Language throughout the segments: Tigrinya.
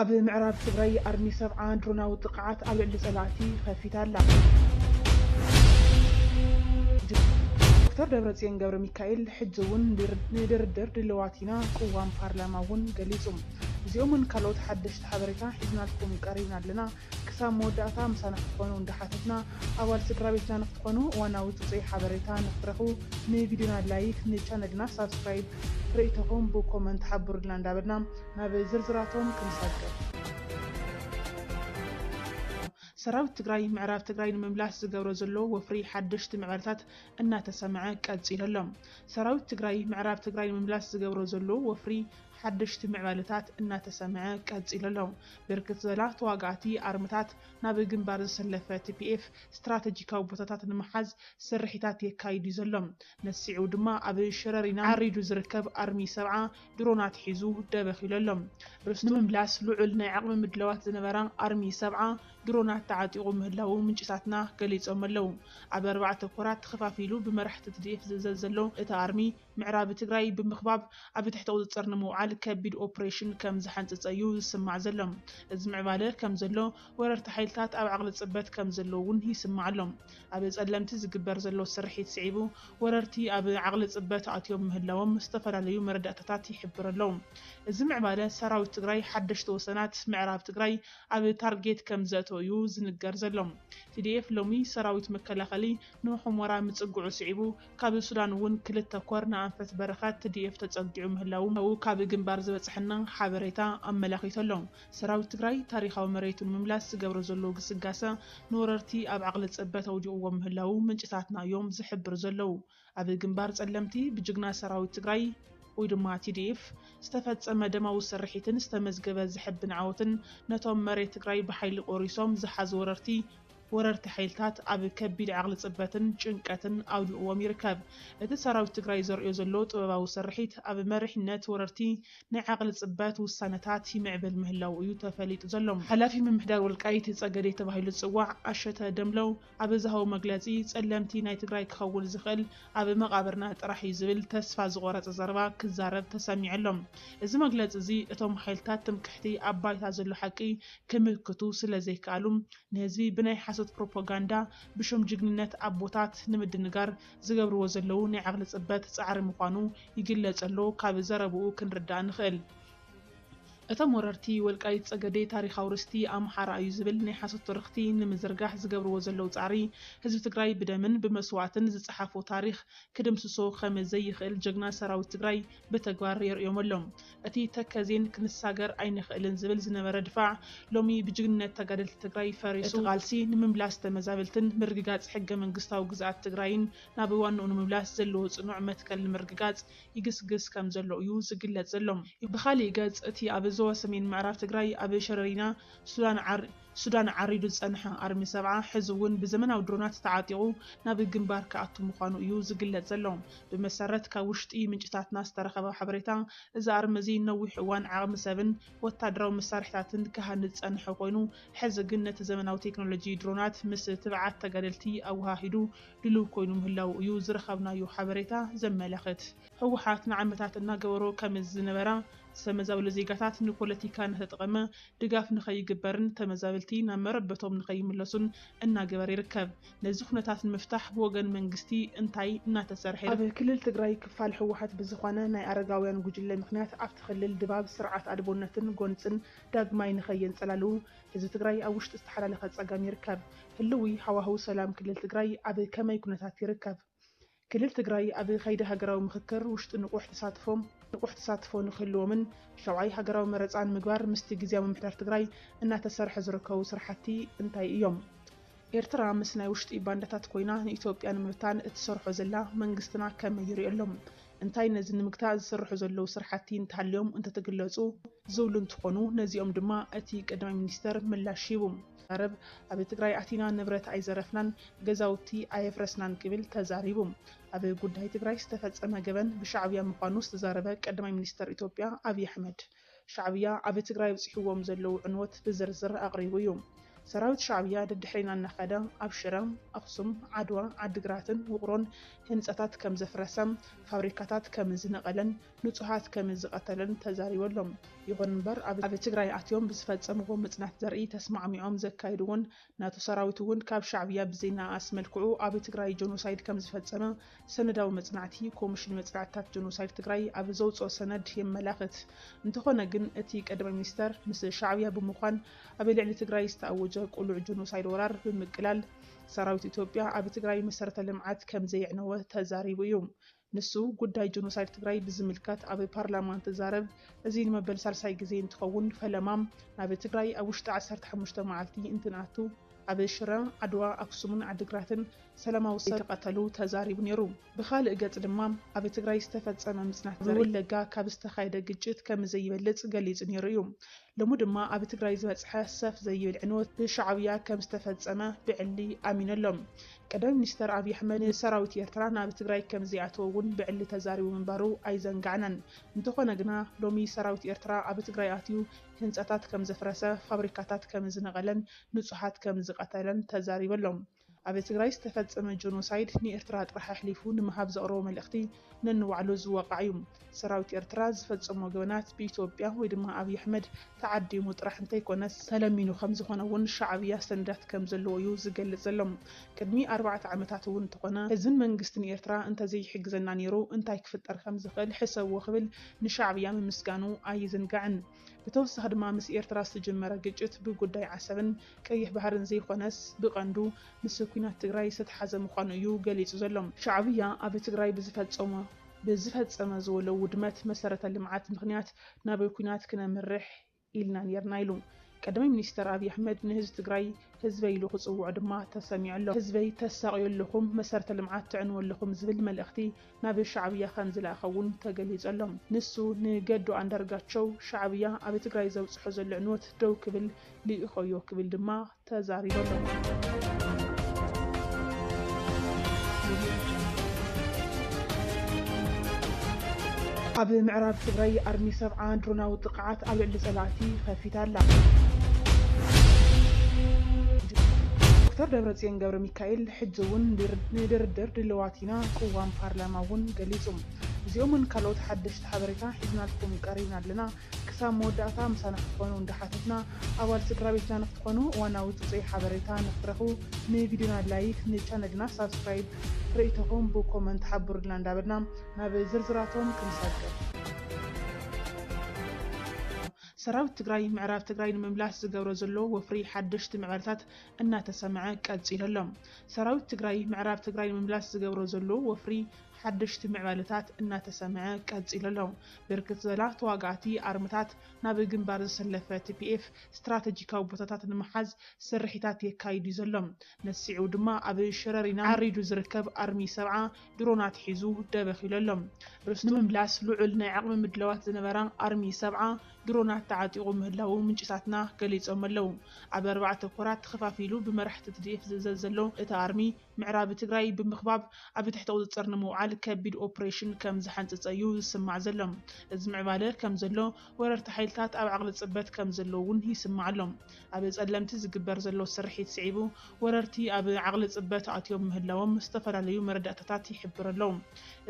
ኣብ ምዕራብ ትግራይ ኣርሚ 70 ድሮናዊ ጥቃዓት ኣብ ልዕሊ ጸላእቲ ከፊታ ኣላ። ዶክተር ደብረጽዮን ገብረ ሚካኤል ሕጂ እውን ንድርድር ድልዋት ኢና ቅዋም ፓርላማ እውን ገሊጹ። እዚኦምን ካልኦት ሓደሽቲ ሓበሬታ ሒዝናልኩም ቀሪብና ኣለና። ክሳብ መወዳእታ ምሳና ክትኮኑ እንዳሓተትና ኣባል ስድራ ቤትና ንክትኮኑ እዋናዊ ትጽይ ሓበሬታ ንክትረኽቡ ንቪድዮና ላይክ ንቻነልና ሳብስክራይብ ርእይቶኹም ብኮመንት ሓብሩልና እንዳበልና ናብ ዝርዝራቶም ክንሰግር። ሰራዊት ትግራይ ምዕራብ ትግራይ ንምምላስ ዝገብሮ ዘሎ ወፍሪ ሓደሽቲ ምዕባለታት እናተሰምዐ ቀፂሉ ኣሎ። ሰራዊት ትግራይ ምዕራብ ትግራይ ንምምላስ ዝገብሮ ዘሎ ወፍሪ ሓደሽቲ ምዕባለታት እናተሰምዐ ቀፂሉ ኣሎ። ብርክት ዝበላ ተዋጋእቲ ኣርምታት ናብ ግንባር ዝሰለፈ TPF ስትራቴጂካዊ ቦታታት ንምሓዝ ስርሒታት የካይድ እዩ ዘሎ። ነሲዑ ድማ ኣብ ሸረሪና ዓሪዱ ዝርከብ ኣርሚ 70 ድሮናት ሒዙ ደበኺሉ ኣሎ። ርስቱ ንምምላስ ልዑል ናይ ዓቕሚ ምድለዋት ዝነበራ ኣርሚ 70 ድሮናት ተዓጢቑ ምህላው ምንጭታትና ገሊፆም ኣለው። ኣብ 4 ኮራት ተኸፋፊሉ ብመራሕቲ TDF ዝእዘዝ ዘሎ እቲ ኣርሚ ምዕራብ ትግራይ ብምኽባብ ኣብ ትሕቲ ቁፅጥር ንምውዓል ከቢድ ኦፕሬሽን ከም ዝሓንፅፀ እዩ ዝስማዕ ዘሎ። እዚ ምዕባለ ከም ዘሎ ወረርቲ ሓይልታት ኣብ ዓቕሊ ፅበት ከም ዘሎ እውን ይስማዕ ኣሎ። ኣብ ጸለምቲ ዝግበር ዘሎ ስርሒት ስዒቡ ወረርቲ ኣብ ዓቕሊ ፅበት ኣትዮም ምህላዎም ዝተፈላለዩ መረዳእታታት ይሕብር ኣሎ። እዚ ምዕባለ ሰራዊት ትግራይ ሓደሽቲ ወሰናት ምዕራብ ትግራይ ኣብ ታርጌት ከም ዘእተው እዩ ዝንገር ዘሎ። TDF ሎሚ ሰራዊት መከላኸሊ ንሑመራ ምፅጉዑ ስዒቡ ካብ ሱዳን እውን 2 ኮር ንኣንፈት በረኻት TDF ተፀጊዑ ምህላው ካብ ግንባር ዝበፅሐና ሓበሬታ ኣመላኺቱ ኣሎ። ሰራዊት ትግራይ ታሪኻዊ መሬቱ ንምምላስ ዝገብሮ ዘሎ ግስጋሰ ንወረርቲ ኣብ ዓቕሊ ፀበት ኣውዲቕዎ ምህላው ምንጭታትና እዮም ዝሕብር ዘለው። ኣብ ግንባር ጸለምቲ ብጅግና ሰራዊት ትግራይ ወይ ድማ TDF ዝተፈጸመ ደማዊ ስርሒትን ዝተመዝገበ ዝሕብን ዓወትን ነቶም መሬት ትግራይ ብሓይሊ ቆሪሶም ዝሓዙ ወረርቲ ሓይልታት ኣብ ከቢድ ዓቕሊ ፅበትን ጭንቀትን ኣውዲቕዎም ይርከብ። እቲ ሰራዊት ትግራይ ዘርእዮ ዘሎ ጥበባዊ ስርሒት ኣብ መሪሕነት ወረርቲ ናይ ዓቕሊ ፅበት ውሳነታት ይምዕብል ምህላው እዩ ተፈሊጡ ዘሎ። ሓላፊ ምምሕዳር ወልቃይት ፀገዴ ተባሂሉ ዝፅዋዕ ኣሸተ ደምለው ኣብ ዝሃቦ መግለፂ ጸለምቲ ናይ ትግራይ ክኸውን ዝኽእል ኣብ መቃብርና ጥራሕ እዩ ዝብል ተስፋ ዝቆረፀ ዘረባ ክዛረብ ተሰሚዑ ኣሎ። እዚ መግለፂ እዚ እቶም ሓይልታት ትምክሕቲ ኣብ ባይታ ዘሎ ሓቂ ክምክቱ ስለ ዘይከኣሉ ንህዝቢ ብናይ ሓሶት ፕሮፓጋንዳ ብሽም ጅግንነት ኣቦታት ንምድንጋር ዝገብርዎ ዘለው ናይ ዓቕሊ ፅበት ፃዕሪ ምዃኑ ይግለጸሎ ካብ ዘረብኡ ክንርዳእ ንኽእል። እቶም ወረርቲ ወልቃይት ፀገዴ ታሪኻዊ ርስቲ ኣምሓራ እዩ ዝብል ናይ ሓሶት ትርክቲ ንምዝርጋሕ ዝገብርዎ ዘለው ፃዕሪ ህዝቢ ትግራይ ብደምን ብመስዋዕትን ዝፀሓፎ ታሪክ ክድምስሶ ከም ዘይኽእል ጅግና ሰራዊት ትግራይ ብተግባር የርእዮም ኣሎም። እቲ ተከዜን ክንሳገር ኣይንኽእልን ዝብል ዝነበረ ድፋዕ ሎሚ ብጅግንነት ተጋደልቲ ትግራይ ፈሪሱ ቃልሲ ንምምላስ ተመዛበልትን ምርግጋፅ ሕገ መንግስታዊ ግዝኣት ትግራይን ናብ ዋንኡ ንምምላስ ዘለዎ ጽኑዕ መትከል ንምርግጋፅ ይግስግስ ከም ዘሎ እዩ ዝግለጽ ዘሎ። ብኻሊእ ገጽ እቲ ኣብ ዞባ ሰሜን ምዕራብ ትግራይ ኣብ ሸረሪና ሱዳን ዓሪዱ ዝጸንሐ ኣርሚ 70 ሕዚ እውን ብዘመናዊ ድሮናት ተዓጢቑ ናብ ግንባር ከኣቱ ምዃኑ እዩ ዝግለጽ ዘሎ። ብመሰረት ካብ ውሽጢ ምንጭታትና ዝተረኸበ ሓበሬታ እዚ ኣርሚ እዚ ነዊሕ እዋን ዓቕሚ ሰብን ወታደራዊ መሳርሕታትን ክሃንፅ ፀንሐ ኮይኑ ሕዚ ግን ነቲ ዘመናዊ ቴክኖሎጂ ድሮናት ምስ ትብዓት ተጋደልቲ ኣወሃሂዱ ድልው ኮይኑ ምህላው እዩ ዝረኸብናዮ ሓበሬታ ዘመላኽት። ህወሓት ንዓመታት እናገበሮ ከም ዝነበራ ተመዛበሉ ዜጋታት ንፖለቲካ ንተጠቐመ ድጋፍ ንኸይግበርን ተመዛበልቲ ናብ መረበቶም ንኸይምለሱን እናገበረ ይርከብ። ነዚ ኩነታት ንምፍታሕ ብወገን መንግስቲ እንታይ እናተሰርሐ ኣብ ክልል ትግራይ ክፋል ህወሓት ብዝኾነ ናይ ኣረጋውያን ጉጅለ ምክንያት ኣብቲ ክልል ድባብ ስርዓት ኣድቦነትን ጎንፅን ዳግማይ ንኸየንፀላሉ ህዝቢ ትግራይ ኣብ ውሽጢ ዝተሓላለኸ ፀገም ይርከብ። ህልዊ ሃዋህው ሰላም ክልል ትግራይ ኣብ ከመይ ኩነታት ይርከብ? ክልል ትግራይ ኣብ ከይዲ ሃገራዊ ምክክር ውሽጢ ንቁሕ ተሳትፎ ንክህልዎምን ሸውዓይ ሃገራዊ መረፃ ንምግባር ምስቲ ግዝያዊ ምምሕዳር ትግራይ እናተሰርሐ ዝርከቡ ስራሕቲ እንታይ እዮም? ኤርትራ ምስ ናይ ውሽጢ ባንዳታት ኮይና ንኢትዮጵያ ንምብታን እትሰርሖ ዘላ መንግስትና ከመይ ይሪኦሎም? እንታይ ነዚ ንምግታእ ዝሰርሑ ዘለው ስራሕቲ እንተሃልዮም እንተትግለጹ ዝብሉ እንትኾኑ ነዚኦም ድማ እቲ ቀዳማይ ሚኒስተር ምላሽ ሂቡ። ዛረብ ኣብ ትግራይ ኣቲና ንብረት ኣይዘረፍናን ገዛውቲ ኣየፍረስናን ክብል ተዛሪቡ። ኣብ ጉዳይ ትግራይ ዝተፈጸመ ገበን ብሻዕብያ ምዃኑ ዝተዛረበ ቀዳማይ ሚኒስተር ኢትዮጵያ ኣብይ ኣሕመድ ሻዕብያ ኣብ ትግራይ በፂሕዎም ዘለው ዕንወት ብዝርዝር ኣቕሪቡ እዩ። ሰራዊት ሻዕብያ ድድሕሪና እናኸደ ኣብ ሽረ ኣክሱም ዓድዋ ዓዲግራትን ውቅሮን ህንፀታት ከም ዘፍረሰም ፋብሪካታት ከም ዝነቐለን ንጹሃት ከም ዝቐተለን ተዛሪበሎም ይኹን እምበር ኣብ ትግራይ ኣትዮም ብዝፈጸምዎ ምጽናት ዘርኢ ተስማዕሚዖም ዘካይድውን ናቱ ሰራዊት እውን ካብ ሻዕብያ ብዜና ኣስመልክዑ ኣብ ትግራይ ጆኖሳይድ ከም ዝፈጸመ ሰነዳዊ መጽናዕቲ ኮሚሽን መጽናዕትታት ጆኖሳይድ ትግራይ ኣብ ዘውፅኦ ሰነድ የመላኽት እንተኾነ ግን እቲ ቀደመ ሚኒስተር ምስ ሻዕብያ ብምዃን ኣብ ልዕሊ ትግራይ ዝተኣወጀ ቁሉዕ ጆኖሳይድ ወራር ብምቅላል ሰራዊት ኢትዮጵያ ኣብ ትግራይ መሰረተ ልምዓት ከም ዘየዕነወ ተዛሪቡ እዩ ንሱ ጉዳይ ጆኖሳይድ ትግራይ ብዝምልከት ኣብ ፓርላማ ተዛረብ እዚ ንመበል ሳልሳይ ግዜ እንትኸውን ፈለማም ናብ ትግራይ ኣብ ውሽጢ 15 መዓልቲ እንትንኣቱ ኣብ ሽረ ዓድዋ ኣክሱምን ዓዲግራትን ሰላማዊ ሰብ ተቐተሉ ተዛሪቡ ነይሩ ብኻልእ ገጽ ድማ ኣብ ትግራይ ዝተፈጸመ ምጽናት ወለጋ ካብ ዝተኻየደ ግጭት ከም ዘይበልጽ ገሊጹ ነይሩ እዩ ሎሙ ድማ ኣብ ትግራይ ዝበጽሐ ሰፍ ዘይብል ዕንወት ብሻዕብያ ከም ዝተፈጸመ ብዕሊ ኣሚነሎም ቀደም ሚኒስተር ኣብይ ኣሕመድ ሰራዊት ኤርትራ ናብ ትግራይ ከም ዘይኣተውን ብዕሊ ተዛሪቡ ምንባሩ ኣይዘንጋዕናን እንተኾነ ግና ሎሚ ሰራዊት ኤርትራ ኣብ ትግራይ ኣትዩ ህንፀታት ከም ዘፍረሰ ፋብሪካታት ከም ዝነቐለን ንጹሃት ከም ዝቐተለን ተዛሪበሎም ኣብ ትግራይ ዝተፈጸመ ጆኖሳይድ ንኤርትራ ጥራሕ ኣሕሊፉ ንምሃብ ዘቕረቦ መልእኽቲ ነንባዕሉ ዝወቃዕ እዩ ሰራዊት ኤርትራ ዝፈጸሞ ገበናት ብኢትዮጵያ ወይ ድማ ኣብይ ኣሕመድ ተዓዲሙ ጥራሕ እንተይኮነስ ተለሚኑ ከም ዝኾነ እውን ሻዕብያ ሰነዳት ከም ዘለዎ እዩ ዝገልጽ ዘሎ ቅድሚ 4 ዓመታት እውን እንተኾነ ህዝብን መንግስትን ኤርትራ እንተዘይሕግዘና ነይሩ እንታይ ክፍጠር ከም ዝኽእል ሕሰብዎ ክብል ንሻዕብያ ምምስጋኑ ኣይዝንጋዕን بتوسخ ድማ ምስ ኤርትራ ዝተጀመረ ግጭት ብጉዳይ ዓሰብን ቀይሕ ባህርን ዘይኮነስ ብቐንዱ ምስ ኩናት ትግራይ ዝተሓዘ ምዃኑ እዩ ገሊጹ ዘሎ ሻዕብያ ኣብ ትግራይ ብዝፈጸመ ዘሎ ውድመት መሰረተ ልምዓት ምኽንያት ናብ ኩናት ክነምርሕ ኢልና ነርና ኢሉ ቀደም ሚኒስተር ኣብይ ኣሕመድ ንህዝቢ ትግራይ ህዝበይ ኢሉ ክጽውዕ ድማ ተሰሚዑ ኣሎ ህዝበይ ተሳቅዩ ኣለኹም መሰረተ ልምዓት ትዕንው ኣለኹም ዝብል መልእኽቲ ናብ ሻዕብያ ከም ዝለኣኸውን ተገሊጹ ኣሎ ንሱ ንገዱ አንዳርጋቸው ሻዕብያ ኣብ ትግራይ ዘውጽሖ ዘሎ ዕንወት ደው ክብል ሊኢኾዮ ክብል ድማ ተዛሪቡ ኣሎ ኣብ ምዕራብ ትግራይ ኣርሚ 70 ድሮናዊ ጥቃዓት ኣብ ልዕሊ ጸላእቲ ከፊታ ኣላ ዶክተር ደብረጽዮን ገብረ ሚካኤል ሕጂ እውን ንድርድር ድልዋቲና ቅዋም ፓርላማ እውን ገሊጹ እዚኦምን ካልኦት ሓደሽቲ ሓበሬታ ሒዝናልኩም ቀሪብና ኣለና ክሳብ መወዳእታ ምሳና ክትኾኑ እንዳሓተትና ኣባል ስድራ ቤትና ንክትኾኑ እዋናዊ ፅፅይ ሓበሬታ ንክትረኽቡ ንቪድዮና ላይክ ንቻነልና ሳብስክራይብ ርኢቶኹም ብኮመንት ሓብሩልና እንዳበልና ናብ ዝርዝራቶም ክንሰግር ሰራዊት ትግራይ ምዕራብ ትግራይ ንምምላስ ዝገብሮ ዘሎ ወፍሪ ሓደሽቲ ምዕራታት እናተሰምዐ ቀፂሉ ኣሎ ሰራዊት ትግራይ ምዕራብ ትግራይ ንምምላስ ዝገብሮ ዘሎ ወፍሪ ሓደሽቲ ምዕባለታት እናተሰምዐ ቀፂሉ ኣሎ ብርክት ዘላ ተዋጋእቲ ኣርምታት ናብ ግንባር ዝሰለፈ TPF ስትራቴጂካዊ ቦታታት ንምሓዝ ስርሒታት የካይዱ ዘሎ ነሲዑ ድማ ኣብ ሽረሪና ዓሪዱ ዝርከብ ኣርሚ 70 ድሮናት ሒዙ ደበኺሉ ኣሎ ርስቱ ንምምላስ ልዑል ናይ ዓቕሚ ምድለዋት ዝነበራ ኣርሚ 70 ድሮናት ተዓጢቑ ምህላው ምንጭታትና ገሊጾም ኣለው ኣብ 4 ኮራት ተኸፋፊሉ ብመራሕቲ TDF ዝዘዝ ዘሎ እቲ ኣርሚ ምዕራብ ትግራይ ብምኽባብ ኣብ ትሕቲ ቁፅጥር ንምውዓል ከቢድ ኦፕሬሽን ከም ዝሓንፅፀ እዩ ዝስማዕ ዘሎ እዚ ምዕባለ ከም ዘሎ ወረርቲ ሓይልታት ኣብ ዓቕሊ ጽበት ከም ዘለውን ይስማዕ ኣሎ ኣብ ጸለምቲ ዝግበር ዘሎ ስርሒት ስዒቡ ወረርቲ ኣብ ዓቕሊ ጽበት ኣትዮም ምህላዎም ዝተፈላለዩ መረዳእታታት ይሕብር ኣሎ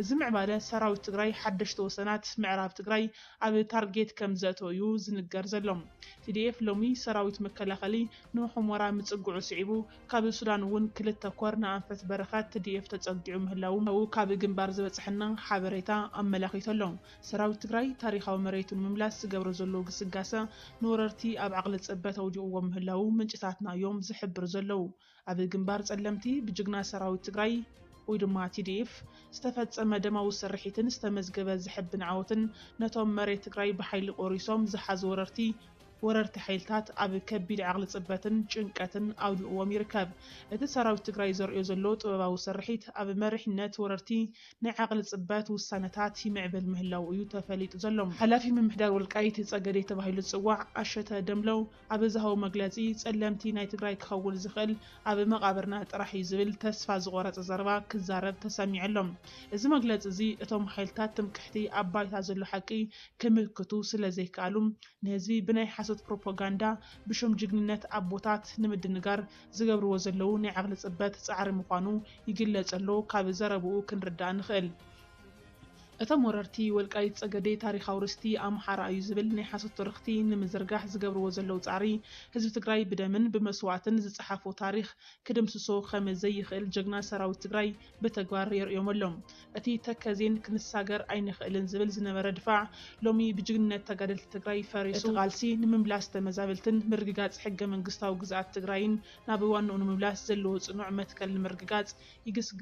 እዚ ምዕባለ ሰራዊት ትግራይ ሓደሽቲ ወሰናት ምዕራብ ትግራይ ኣብ ታርጌት ከም ዘእተው እዩ ዝንገር ዘሎ TDF ሎሚ ሰራዊት መከላኸሊ ንሑመራ ምጽጉዑ ስዒቡ ካብ ሱዳን እውን ክልተ ኮር ንኣንፈት በረኻት TDF ተጸጊዑ ምህላው ካብ ግንባር ዝበጽሕና ሓበሬታ ኣመላኺቱ ኣሎ ሰራዊት ትግራይ ታሪኻዊ መሬቱን ምምላስ ዝገብሮ ዘሎ ግስጋሰ ንወረርቲ ኣብ ዓቕሊ ጽበት ኣውዲቕዎ ምህላው ምንጭታትና እዮም ዝሕብር ዘለው ኣብ ግንባር ጸለምቲ ብጅግና ሰራዊት ትግራይ ወይ ድማ TDF ዝተፈጸመ ደማዊ ስርሒትን ዝተመዝገበ ዝሕብን ዓወትን ነቶም መሬት ትግራይ ብሓይሊ ቆሪሶም ዝሓዙ ወረርቲ ሓይልታት ኣብ ከቢድ ዓቕሊ ጽበትን ጭንቀትን ኣውዲቕዎም ይርከብ እቲ ሰራዊት ትግራይ ዘርእዮ ዘሎ ጥበባዊ ስርሒት ኣብ መሪሕነት ወረርቲ ናይ ዓቕሊ ጽበት ውሳነታት ይምዕብል ምህላው እዩ ተፈሊጡ ዘሎ ሓላፊ ምምሕዳር ወልቃይት ጸገዴ ተባሂሉ ዝጽዋዕ ኣሸተ ደምለው ኣብ ዝሃቦ መግለጺ ጸለምቲ ናይ ትግራይ ክኸውን ዝኽእል ኣብ መቃብርና ጥራሕ እዩ ዝብል ተስፋ ዝቆረፀ ዘረባ ክዛረብ ተሰሚዑ ኣሎ እዚ መግለጺ እዚ እቶም ሓይልታት ትምክሕቲ ኣብ ባይታ ዘሎ ሓቂ ክምክቱ ስለ ዘይከኣሉ ንህዝቢ ብናይ ሓሶት ዝሓዘት ፕሮፓጋንዳ ብሽም ጅግንነት ኣቦታት ንምድንጋር ዝገብርዎ ዘለዉ ናይ ዓቕሊ ጽበት ጻዕሪ ምዃኑ ይግለጸሎ ካብ ዘረብኡ ክንርዳእ ንኽእል። እቶም ወረርቲ ወልቃይት ጸገዴ ታሪኻዊ ርስቲ ኣምሓራ እዩ ዝብል ናይ ሓሶት ትርኽቲ ንምዝርጋሕ ዝገብርዎ ዘለዉ ጻዕሪ ህዝቢ ትግራይ ብደምን ብመስዋዕትን ዝጸሓፎ ታሪኽ ክድምስሶ ከም ዘይኽእል ጅግና ሰራዊት ትግራይ ብተግባር የርእዮመሎም። እቲ ተከዜን ክንሳገር ኣይንኽእልን ዝብል ዝነበረ ድፋዕ ሎሚ ብጅግንነት ተጋደልቲ ትግራይ ፈሪሱ እቲ ቃልሲ ንምምላስ ተመዛበልትን ምርግጋጽ ሕገ መንግስታዊ ግዝኣት ትግራይን ናብ ዋንኡ ንምምላስ ዘለዎ ጽኑዕ መትከል ንምርግጋጽ ይግስግስ።